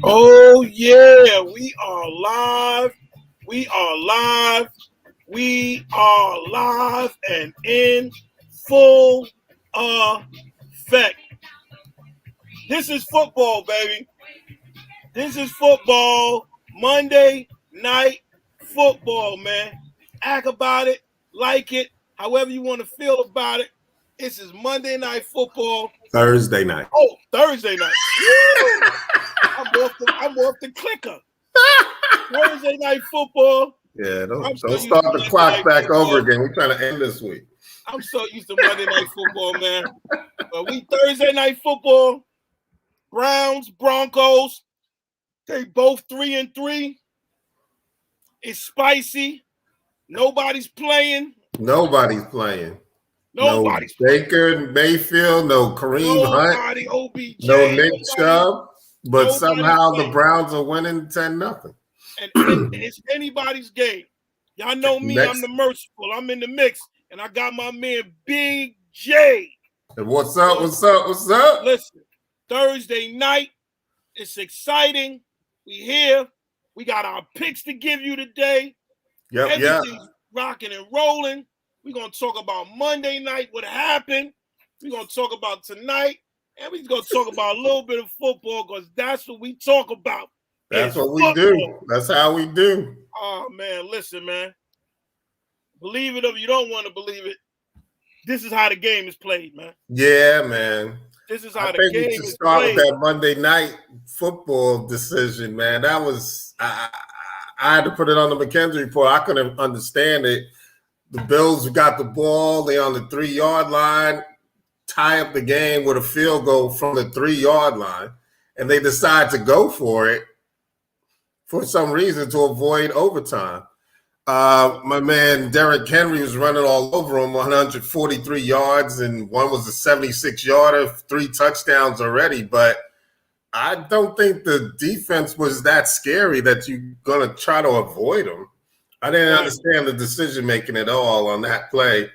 Oh, yeah, we are live. We are live. We are live and in full effect. This is football, baby. This is football. Monday Night Football, man. Act about it, like it, however you want to feel about it. This is Monday Night Football. Thursday night. Oh, Thursday night. I'm off the clicker. Thursday Night Football. Yeah, don't start the clock back over again. We're trying to end this week. I'm so used to Monday Night Football, man. But we Thursday Night Football. Browns, Broncos. They both 3-3. It's spicy. Nobody's playing. No Baker Mayfield, no Kareem Hunt, OBJ, no Nick Chubb, but somehow the Browns are winning 10-0. And it's anybody's game. Y'all know me, I'm the merciful. I'm in the mix, and I got my man Big J. And what's up? Listen, Thursday night, it's exciting. We here. We got our picks to give you today. Everything's rocking and rolling. We're going to talk about Monday night, what happened. We're going to talk about tonight. And we're going to talk about a little bit of football because that's what we talk about. That's what we do. That's how we do. Oh, man, listen, man. Believe it or you don't want to believe it. This is how the game is played, man. Yeah, man. This is how the game is played. Start with that Monday night football decision, man. That was I had to put it on the McKenzie report. I couldn't understand it. The Bills got the ball. They on the 3-yard line, tie up the game with a field goal from the 3-yard line, and they decide to go for it for some reason to avoid overtime. My man Derrick Henry was running all over him, 143 yards, and one was a 76-yarder, 3 touchdowns already. But I don't think the defense was that scary that you're going to try to avoid them. I didn't understand the decision-making at all on that play.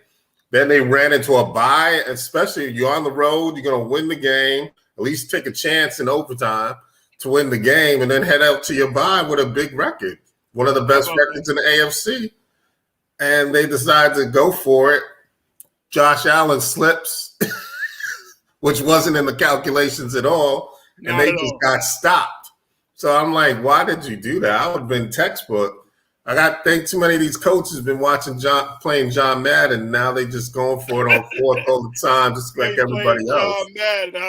Then they ran into a bye, especially if you're on the road, you're going to win the game, at least take a chance in overtime to win the game, and then head out to your bye with a big record, one of the best records in the AFC. And they decide to go for it. Josh Allen slips, which wasn't in the calculations at all, and they just got stopped. So I'm like, why did you do that? I would have been textbook. I think too many of these coaches have been playing John Madden. Now they just going for it on fourth all the time, just like everybody else. John Madden,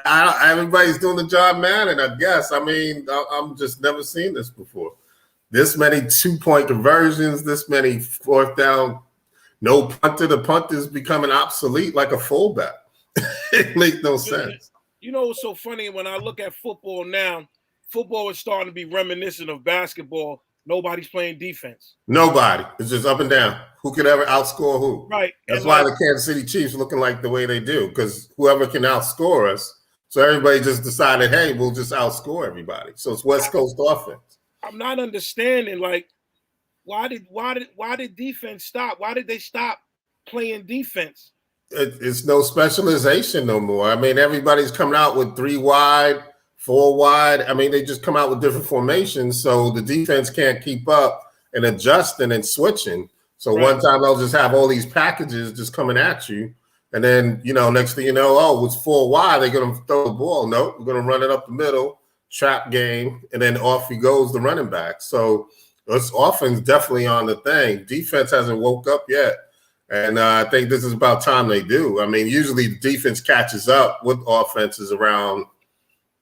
huh? Everybody's doing the John Madden, I guess. I mean, I'm just never seen this before. This many 2-point conversions, this many fourth down, no punter. The punter's becoming obsolete like a fullback. It makes no sense. You know what's so funny? When I look at football now, football is starting to be reminiscent of basketball. Nobody's playing defense. Nobody. It's just up and down. Who could ever outscore who? Right. That's why the Kansas City Chiefs looking like the way they do, because whoever can outscore us. So everybody just decided, hey, we'll just outscore everybody. So it's West Coast offense. I'm not understanding, like, why did defense stop? Why did they stop playing defense? It's no specialization no more. I mean, everybody's coming out with 3 wide, 4 wide. I mean, they just come out with different formations, so the defense can't keep up and adjusting and switching. So one time they'll just have all these packages just coming at you, and then, next thing you know, it's 4 wide. They're going to throw the ball. Nope, we're going to run it up the middle, trap game, and then off he goes, the running back. So this offense definitely on the thing. Defense hasn't woke up yet, and I think this is about time they do. I mean, usually the defense catches up with offenses around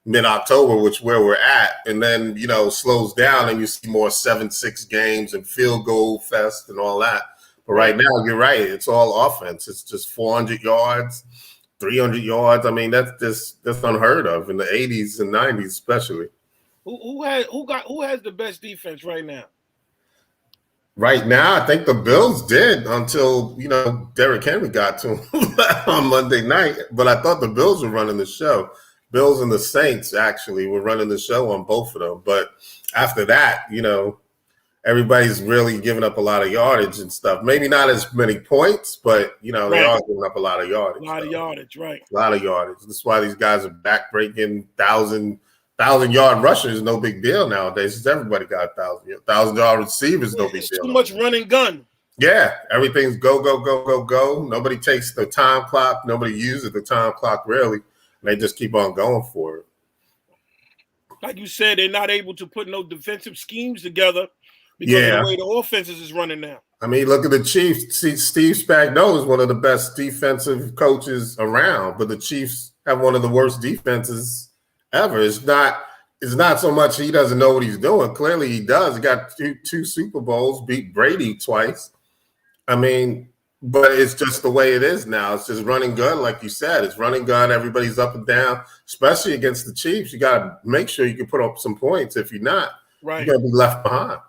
mid-October, which where we're at, and then, slows down and you see more 7-6 games and field goal fest and all that. But right now, you're right. It's all offense. It's just 400 yards, 300 yards. I mean, that's unheard of in the 80s and 90s, especially. Who has the best defense right now? Right now, I think the Bills did until, Derrick Henry got to him on Monday night. But I thought the Bills were running the show. Bills and the Saints actually were running the show on both of them. But after that, everybody's really giving up a lot of yardage and stuff. Maybe not as many points, but they are giving up a lot of yardage. A lot of yardage, right? A lot of yardage. That's why these guys are back-breaking 1,000-yard rushers. No big deal nowadays. It's everybody got 1,000-yard receivers. No big deal. Too much run and gun. Yeah, everything's go, go, go, go, go. Nobody takes the time clock. Nobody uses the time clock really. They just keep on going for it. Like you said, they're not able to put no defensive schemes together because of the way the offenses is running now. I mean, look at the Chiefs. See, Steve Spagnuolo is one of the best defensive coaches around, but the Chiefs have one of the worst defenses ever. It's not so much he doesn't know what he's doing. Clearly he does. He got two Super Bowls, beat Brady twice. I mean, but it's just the way it is now. It's just running gun, like you said. It's running gun. Everybody's up and down, especially against the Chiefs. You got to make sure you can put up some points. If you're not, you're going to be left behind.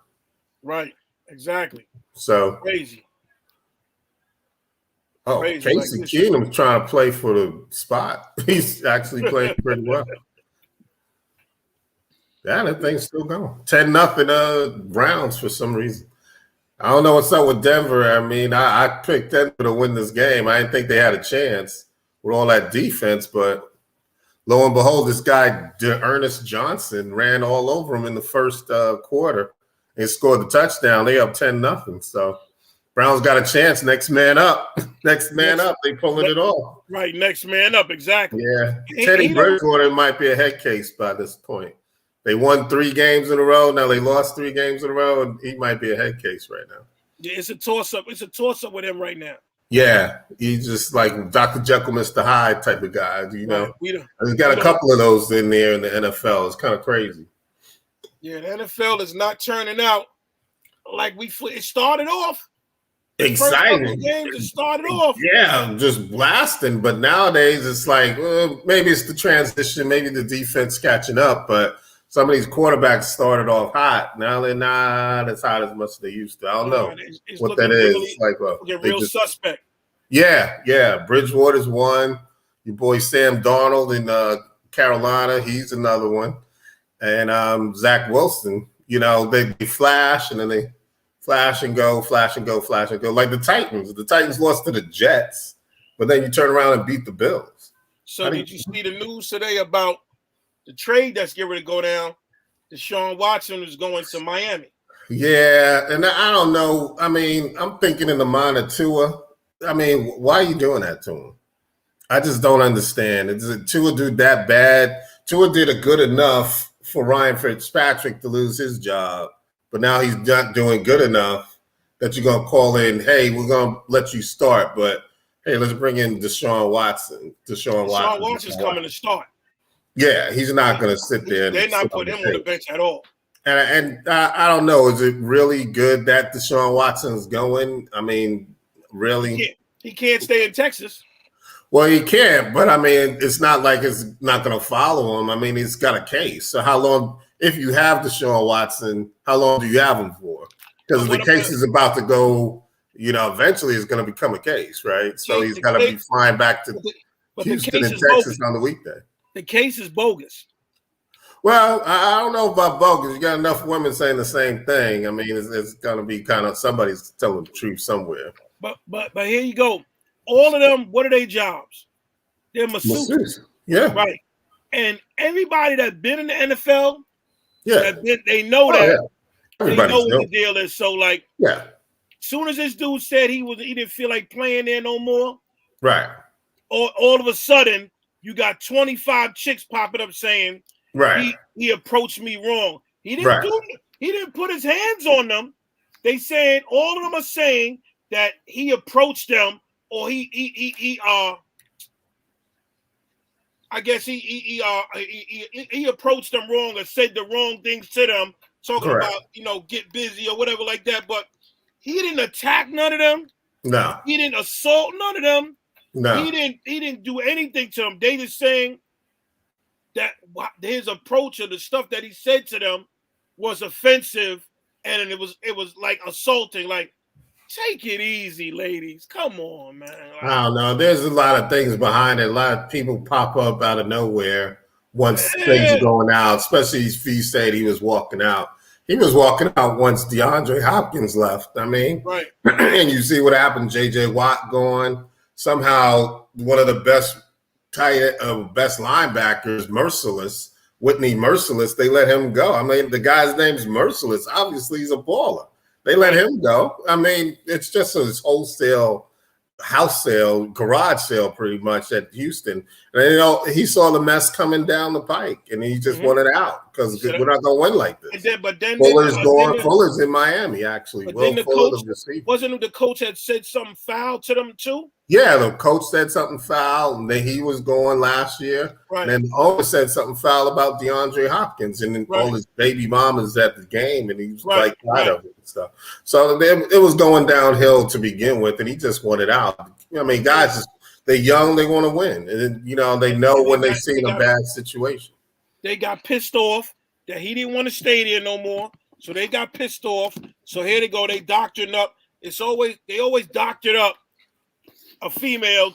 Right. Exactly. So crazy. Oh, crazy. Casey Keenum's trying to play for the spot. He's actually playing pretty well. Yeah, that thing's still going. 10-0 Browns for some reason. I don't know what's up with Denver. I mean, I picked Denver to win this game. I didn't think they had a chance with all that defense, but lo and behold, this guy, Ernest Johnson, ran all over him in the first quarter and scored the touchdown. They up 10-0. So Browns got a chance. Next man up. Next man up. They pulling it off. Right, next man up, exactly. Yeah. Teddy Bridgewater might be a head case by this point. They won 3 games in a row. Now they lost 3 games in a row, and he might be a head case right now. Yeah, it's a toss-up. It's a toss-up with him right now. Yeah, he's just like Dr. Jekyll, Mr. Hyde type of guy, you know. Right. He's got a couple of those in there in the NFL. It's kind of crazy. Yeah, the NFL is not turning out like it started off. Exciting. Games, it started off. Yeah, just blasting. But nowadays, it's like, maybe it's the transition. Maybe the defense catching up, but some of these quarterbacks started off hot. Now they're not as hot as much as they used to. I don't know what that is. Really, like, real suspect. Yeah. Bridgewater's one. Your boy Sam Darnold in Carolina, he's another one. And Zach Wilson, they flash and then they flash and go, flash and go, flash and go. Like the Titans. The Titans lost to the Jets, but then you turn around and beat the Bills. So did you see the news today about the trade that's getting ready to go down? Deshaun Watson is going to Miami. Yeah, and I don't know. I mean, I'm thinking in the mind of Tua. I mean, why are you doing that to him? I just don't understand. Did Tua do that bad? Tua did a good enough for Ryan Fitzpatrick to lose his job, but now he's not doing good enough that you're going to call in, hey, we're going to let you start, but hey, let's bring in Deshaun Watson. Deshaun Watson's coming to start. Yeah, he's not going to sit there. They're not putting him on the bench at all. And I don't know. Is it really good that Deshaun Watson's going? I mean, really? He can't stay in Texas. Well, he can't, but I mean, it's not like it's not going to follow him. I mean, he's got a case. So how long, if you have Deshaun Watson, how long do you have him for? Because the case is about to go, eventually it's going to become a case, right? So he's got to be flying back to Houston and Texas on the weekday. The case is bogus. Well, I don't know about bogus. You got enough women saying the same thing. I mean, it's going to be kind of somebody's telling the truth somewhere. But here you go. All of them, what are their jobs? They're masseuses. Yeah. Right. And everybody that's been in the NFL, they know that. Yeah. They know what the deal is. So, like, as soon as this dude said he didn't feel like playing there no more, right? All of a sudden, you got 25 chicks popping up saying, right, he approached me wrong. He didn't he didn't put his hands on them. They saying all of them are saying that he approached them, or he approached them wrong or said the wrong things to them, talking about get busy or whatever like that. But he didn't attack none of them. No, he didn't assault none of them. No, he didn't do anything to them. They just saying that his approach or the stuff that he said to them was offensive, and it was like assaulting. Like, take it easy, ladies. Come on, man. Like, I don't know. There's a lot of things behind it. A lot of people pop up out of nowhere once things are going out, especially if he said he was walking out. he was walking out once DeAndre Hopkins left. I mean, Right. and you see what happened. J.J. Watt gone. Somehow, one of the best best linebackers, Whitney Merciless, they let him go. I mean, the guy's name's Merciless. Obviously, he's a baller. They let him go. I mean, it's just a wholesale house sale, garage sale, pretty much at Houston. And he saw the mess coming down the pike, and he just wanted out because we're not going to win like this. Fuller's gone. Fuller's in Miami, actually. But then the coach wasn't the coach had said something foul to them too. Yeah, the coach said something foul, and then he was going last year. Right. And then the owner said something foul about DeAndre Hopkins, and then all his baby mamas at the game, and he was like tired of it and stuff. So it was going downhill to begin with, and he just wanted out. I mean, guys, they're young, they want to win, and they know when they see a bad situation. They got pissed off that he didn't want to stay there no more, so they got pissed off. So here they go, they doctoring up. They always doctored up. A female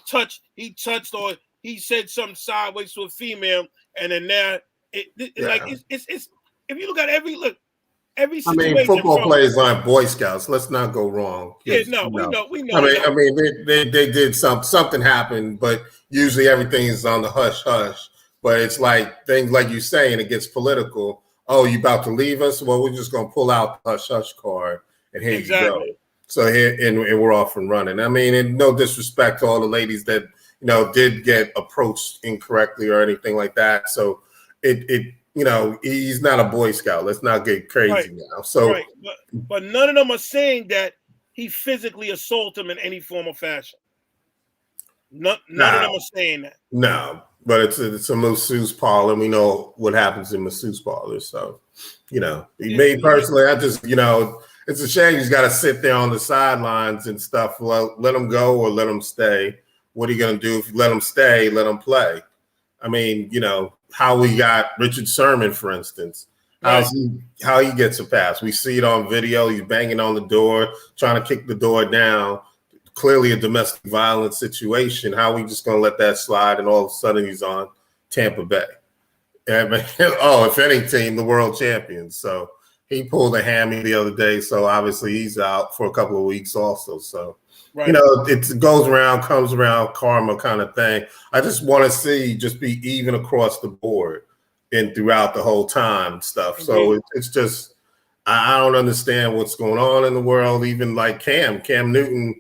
he touched or he said something sideways to a female, and then now it's if you look at every situation. I mean, football players aren't Boy Scouts. Let's not go wrong. Yeah, no, we know. I mean, they did something happened, but usually everything is on the hush hush. But it's like things like you saying, it gets political. Oh, you about to leave us? Well, we're just gonna pull out the hush hush card, and here you go. So here, and we're off and running. I mean, and no disrespect to all the ladies that did get approached incorrectly or anything like that. So he's not a Boy Scout. Let's not get crazy now. So, but none of them are saying that he physically assaulted them in any form or fashion. None of them are saying that. No, but it's a masseuse parlor, and we know what happens in masseuse parlors. So, me personally, I just it's a shame he's got to sit there on the sidelines and stuff. Well, let him go or let him stay. What are you going to do if you let him stay? Let him play. I mean, how we got Richard Sherman, for instance. How he gets a pass. We see it on video. He's banging on the door, trying to kick the door down. Clearly a domestic violence situation. How are we just going to let that slide, and all of a sudden he's on Tampa Bay? If any team, the world champions. So he pulled a hammy the other day, so obviously he's out for a couple of weeks also. So, it goes around, comes around, karma kind of thing. I just want to see just be even across the board and throughout the whole time stuff. So it's just I don't understand what's going on in the world. Even like Cam Newton,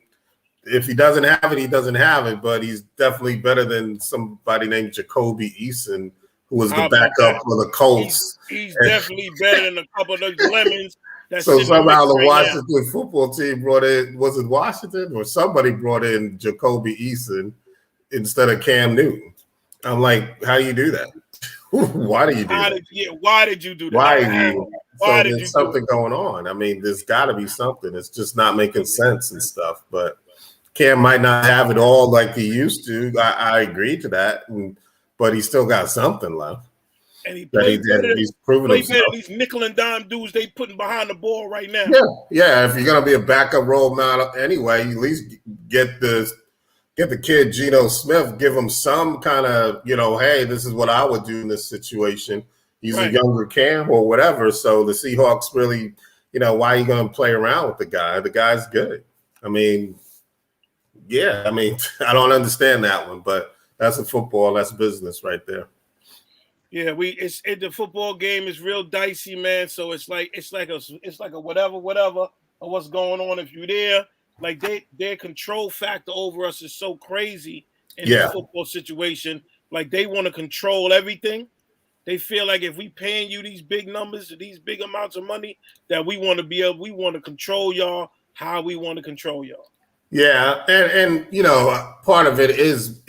if he doesn't have it, he doesn't have it, but he's definitely better than somebody named Jacoby Eason, who was the backup for the Colts. He's definitely better than a couple of those lemons. So somehow the Washington football team brought in, was it Washington or somebody brought in Jacoby Eason instead of Cam Newton? I'm like, how do you do that? Why do you do that? Why did you do that? Why there's something going on. I mean, there's got to be something. It's just not making sense and stuff. But Cam might not have it all like he used to. I agree to that. But he still got something left. And he's proven himself. These nickel and dime dudes they putting behind the ball right now. Yeah. If you're gonna be a backup role model anyway, you at least get the kid Geno Smith, give him some kind of hey, this is what I would do in this situation. He's a younger Cam or whatever. So the Seahawks really, why are you gonna play around with the guy? The guy's good. I mean, I don't understand that one, but that's a football. That's business right there. Yeah, the football game is real dicey, man. So it's like a whatever of what's going on. If you're there, like their control factor over us is so crazy in the football situation. Like they want to control everything. They feel like if we paying you these big numbers, these big amounts of money, that we want to control y'all how we want to control y'all. Yeah, and part of it is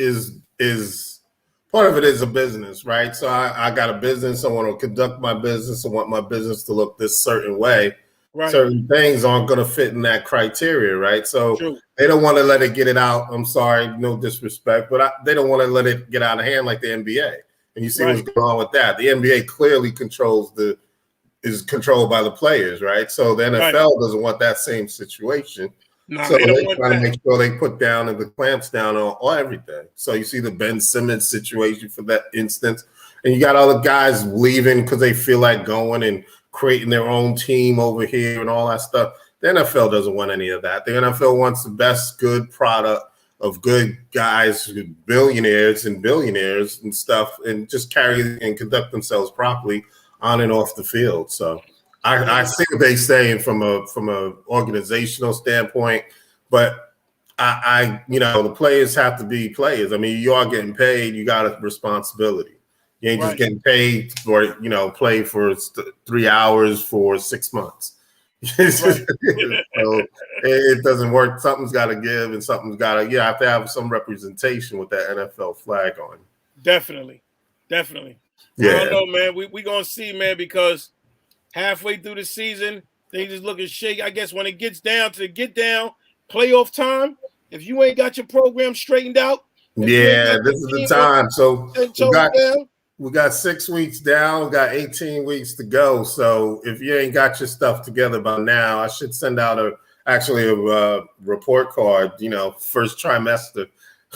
a business, right? So I got a business. I want to conduct my business. I want my business to look this certain way. Right. Certain things aren't going to fit in that criteria, right? So they don't want to let it get it out. I'm sorry, no disrespect, but they don't want to let it get out of hand like the NBA. And you see what's going on with that. The NBA clearly is controlled by the players, right? So the NFL doesn't want that same situation. No, so they try to make sure they put down and the clamps down on everything. So you see the Ben Simmons situation for that instance, and you got all the guys leaving because they feel like going, and creating their own team over here and all that stuff. The NFL doesn't want any of that. The NFL wants the best good product of good guys, billionaires and stuff, and just carry and conduct themselves properly on and off the field. So I see what they're saying from a organizational standpoint, but I the players have to be players. I mean, you are getting paid. You got a responsibility. You ain't just getting paid for play for 3 hours for 6 months. So it doesn't work. Something's got to give, and something's got to. You have to have some representation with that NFL flag on. Definitely. Yeah. I don't know, man. We gonna see, man, because halfway through the season, things is looking shaky. I guess when it gets down to playoff time, if you ain't got your program straightened out, this is the time. So we got 6 weeks down. We got 18 weeks to go. So if you ain't got your stuff together by now, I should send out a report card. First trimester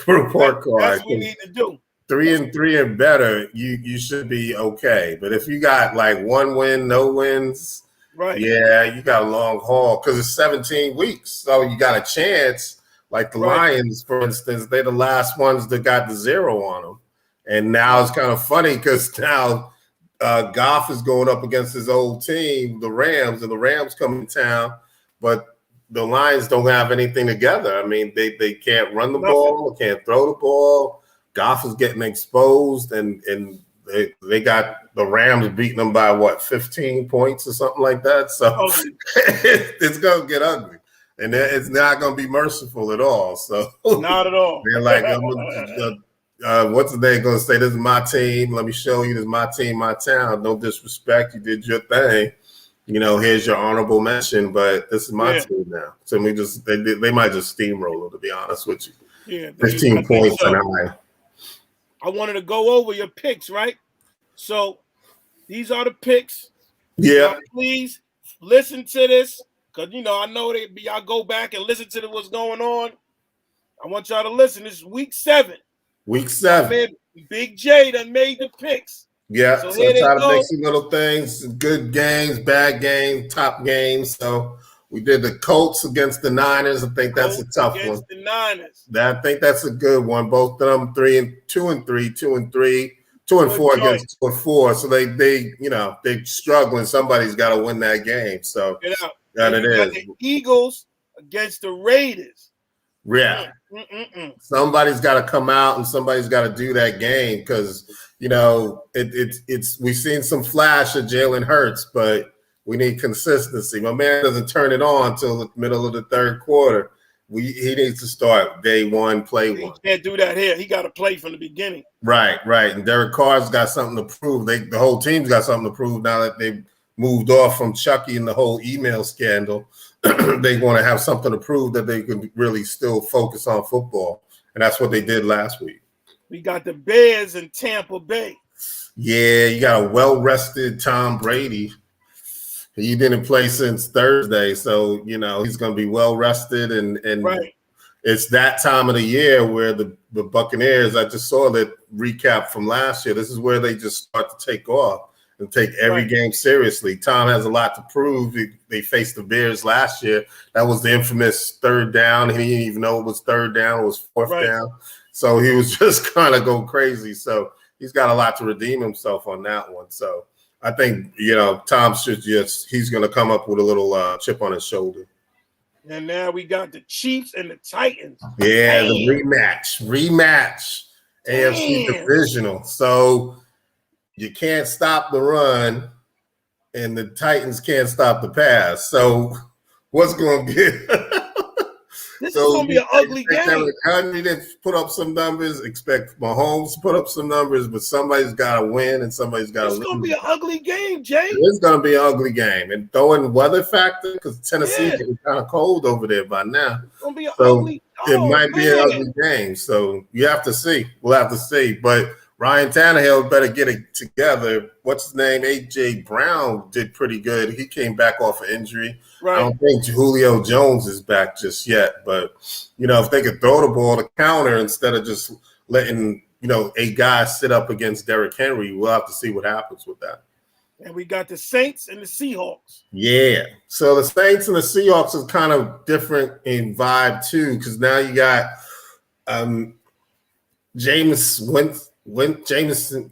report card. That's what we need to do. 3-3 and better, you should be okay. But if you got like 1 win, no wins, you got a long haul because it's 17 weeks. So you got a chance. Like the Lions, for instance, they're the last ones that got the 0 on them. And now it's kind of funny because now Goff is going up against his old team, the Rams, and the Rams come in town, but the Lions don't have anything together. I mean, they can't run the ball, can't throw the ball. Goff is getting exposed, and they got the Rams beating them by 15 points or something like that. So it's gonna get ugly, and it's not gonna be merciful at all. So not at all. They're like, what's the name gonna say? This is my team. Let me show you. This is my team, my town. No disrespect. You did your thing. Here's your honorable mention, but this is my team now. So they might just steamroll it, to be honest with you. Yeah, 15 points and high. I wanted to go over your picks, right? So these are the picks. Yeah. Now, please listen to this because, I know y'all go back and listen to what's going on. I want y'all to listen. This is week 7. Week 7. Man, Big J done made the picks. Yeah. So I try to make some little things, good games, bad games, top games. So we did the Colts against the Niners. I think that's a tough one. The Niners. I think that's a good one. Both of them 2-3, 2-3, 2-4 against 2-4. So they're struggling. Somebody's got to win that game. So that it is. The Eagles against the Raiders. Yeah. Somebody's got to come out and somebody's got to do that game because it's we've seen some flash of Jalen Hurts, but we need consistency. My man doesn't turn it on until the middle of the third quarter. He needs to start day one, play one. He can't do that here. He got to play from the beginning. Right. And Derek Carr's got something to prove. The whole team's got something to prove now that they've moved off from Chucky and the whole email scandal. They want to have something to prove that they can really still focus on football. And that's what they did last week. We got the Bears in Tampa Bay. Yeah, you got a well-rested Tom Brady. He didn't play since Thursday, so he's going to be well rested, and it's that time of the year where the Buccaneers. I just saw that recap from last year. This is where they just start to take off and take every game seriously. Tom has a lot to prove. They faced the Bears last year. That was the infamous third down. He didn't even know it was third down. It was fourth down. So he was just kind of go crazy. So he's got a lot to redeem himself on that one. So I think, Tom should he's going to come up with a little chip on his shoulder. And now we got the Chiefs and the Titans. Yeah, the rematch. AFC divisional. So you can't stop the run and the Titans can't stop the pass. So what's going to get? This is going to be an ugly game. Henry didn't put up some numbers. Expect Mahomes to put up some numbers, but somebody's got to win and somebody's got to lose. It's going to be an ugly game, Jay. It's going to be an ugly game. And throwing weather factor, because Tennessee is kind of cold over there by now. It's going to be an ugly game. It might be an ugly game. So you have to see. We'll have to see. But Ryan Tannehill better get it together. What's his name? A.J. Brown did pretty good. He came back off an injury. Right. I don't think Julio Jones is back just yet. But, if they could throw the ball to counter instead of just letting, a guy sit up against Derrick Henry, we'll have to see what happens with that. And we got the Saints and the Seahawks. Yeah. So the Saints and the Seahawks is kind of different in vibe too, because now you got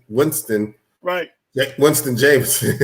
Winston. Right. Winston Jameson.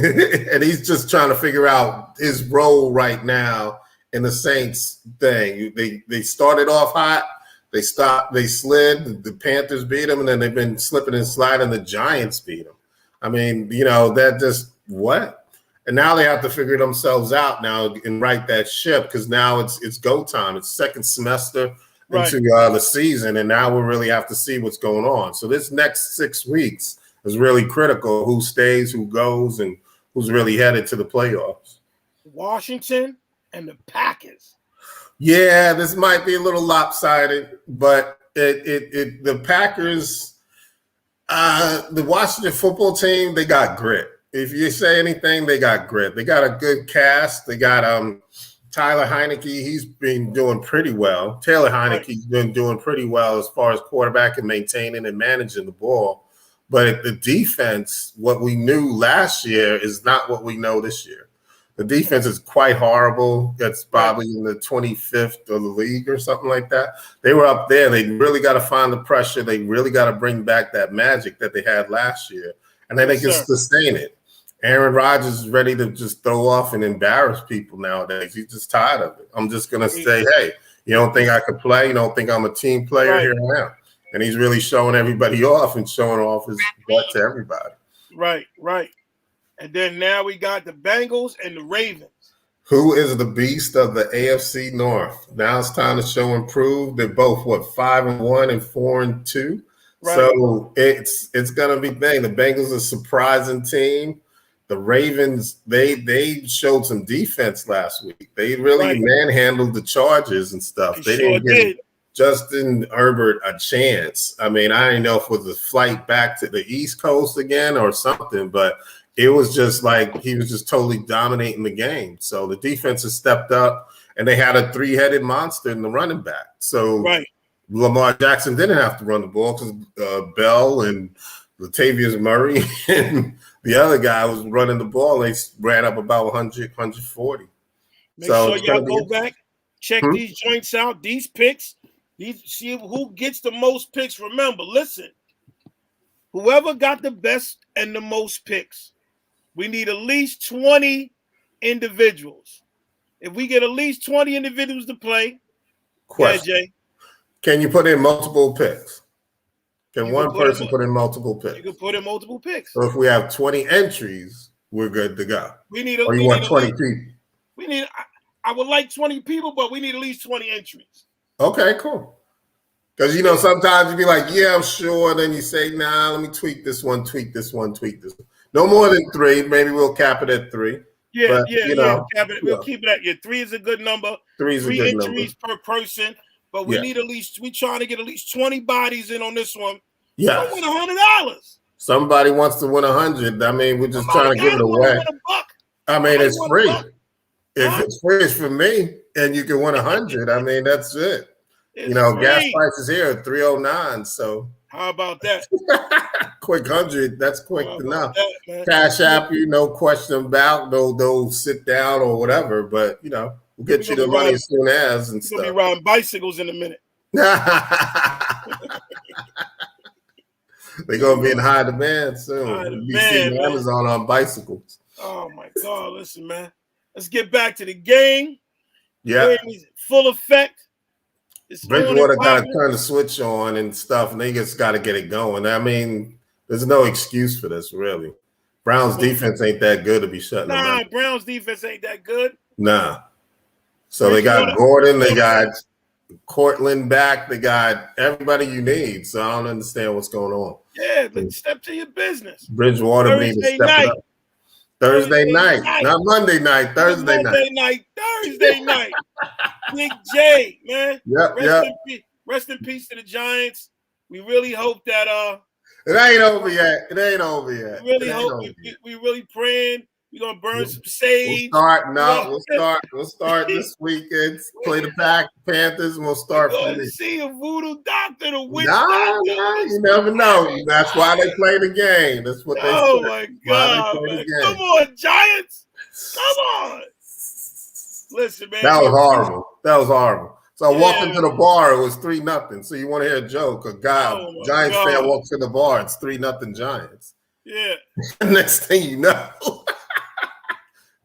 And he's just trying to figure out his role right now in the Saints thing. They started off hot. They slid. The Panthers beat them, and then they've been slipping and sliding. The Giants beat them. I mean, that just what? And now they have to figure themselves out now and right that ship, because now it's go time. It's second semester into the season, and now we really have to see what's going on. So this next 6 weeks is really critical. Who stays, who goes, and who's really headed to the playoffs. Washington and the Packers. Yeah, this might be a little lopsided, but the Packers, the Washington football team, they got grit. If you say anything, they got grit. They got a good cast. They got Tyler Heineke. He's been doing pretty well. Taylor Heineke's been doing pretty well as far as quarterback and maintaining and managing the ball. But the defense, what we knew last year is not what we know this year. The defense is quite horrible. That's probably in the 25th of the league or something like that. They were up there. They really got to find the pressure. They really got to bring back that magic that they had last year. And then they can sustain it. Aaron Rodgers is ready to just throw off and embarrass people nowadays. He's just tired of it. I'm just going to say, hey, you don't think I could play? You don't think I'm a team player? Here I am. And he's really showing everybody off and showing off his butt to everybody. Right. And then now we got the Bengals and the Ravens. Who is the beast of the AFC North? Now it's time to show and prove. They're both 5-1 and 4-2. Right. So it's gonna be big. The Bengals are a surprising team. The Ravens, they showed some defense last week. They really manhandled the Chargers and stuff. They didn't give Justin Herbert a chance. I mean, I didn't know if it was a flight back to the East Coast again or something, but it was just like he was just totally dominating the game. So the defense has stepped up, and they had a three-headed monster in the running back. So Lamar Jackson didn't have to run the ball because Bell and Latavius Murray and the other guy was running the ball. They ran up about 100, 140. Make sure y'all go back, check these joints out, these picks. See who gets the most picks. Remember, listen, whoever got the best and the most picks, we need at least 20 individuals. If we get at least 20 individuals to play, Jay. Can you put in multiple picks? Can one person put in multiple picks? You can put in multiple picks. So if we have 20 entries, we're good to go. We need or you want 20 people? I would like 20 people, but we need at least 20 entries. Okay, cool. Because, sometimes you be like, yeah, I'm sure. Then you say, nah, let me tweak this one, tweak this one, tweak this one. No more than 3. Maybe we'll cap it at 3. Yeah. Cap it. We'll keep it at 3 is a good number. 3 is a good number. 3 entries per person. But we need we trying to get at least 20 bodies in on this one. Yeah. We'll win $100. Somebody wants to win 100. I mean, we're just trying to give it away. I mean, it's free. If it's free, it's for me, and you can win 100. I mean, that's it. It's gas prices here are $3.09. So how about that? Quick 100. That's quick enough. Cash app you, no question about. No sit down or whatever. But we'll get you the money as soon as and stuff. We'll be riding bicycles in a minute. They're gonna be in high demand soon. You'll be seeing Amazon on bicycles. Oh my God! Listen, man. Let's get back to the game. Yeah, game is full effect. Bridgewater got to turn the switch on and stuff, and they just got to get it going. I mean, there's no excuse for this, really. Browns defense ain't that good to be shutting them out. Browns defense ain't that good. Nah. So they got Gordon, they got Cortland back, they got everybody you need. So I don't understand what's going on. Yeah, step to your business. Bridgewater needs to step it up. Thursday night, not Monday night. Thursday night. Thursday night. Big J, man. Yep. Rest in peace to the Giants. We really hope that it ain't over yet. We really praying We're gonna burn some sage. We'll start this weekend. Play the Panthers, and we'll start We're from gonna there. see a voodoo doctor, the witch Nah, you never know. That's why they play the game. That's what they say. Oh my God, man. Come on, Giants. Come on. Listen, man. That was horrible. So I walked into the bar, it was 3-0. So you want to hear a joke? A guy, Giants fan walks in the bar, it's 3-0 Giants. Yeah. Next thing you know,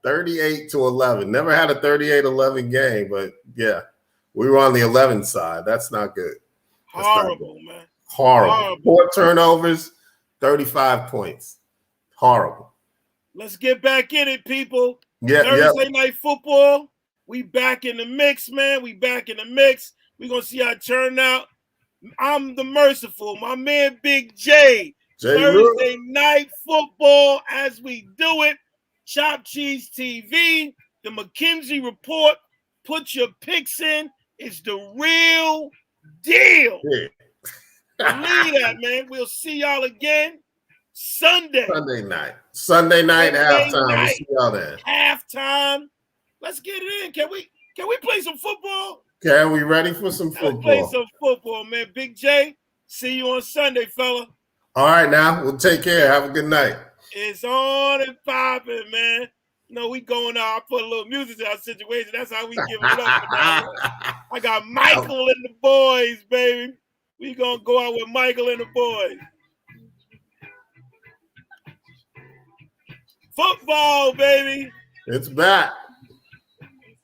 38-11. Never had a 38-11 game, but yeah, we were on the 11 side. That's not good. Horrible, man. Horrible. 4 turnovers, 35 points. Horrible. Let's get back in it, people. Yeah, Thursday night football. We back in the mix, man. We back in the mix. We're going to see how it turn out. I'm the merciful. My man, Big J. Thursday night football as we do it. Chop Cheese TV. The McKenzie Report. Put your picks in. It's the real deal. Yeah. Believe that, man. We'll see y'all again Sunday night halftime. We'll see y'all then. Halftime. Let's get it in. Can we play some football? Okay, we ready for some football? Let's play some football, man. Big J, see you on Sunday, fella. All right, now. We'll take care. Have a good night. It's on and popping, man. No, we going out. I put a little music to our situation. That's how we give it up. I got Michael and the boys, baby. We going to go out with Michael and the boys. Football, baby. It's back.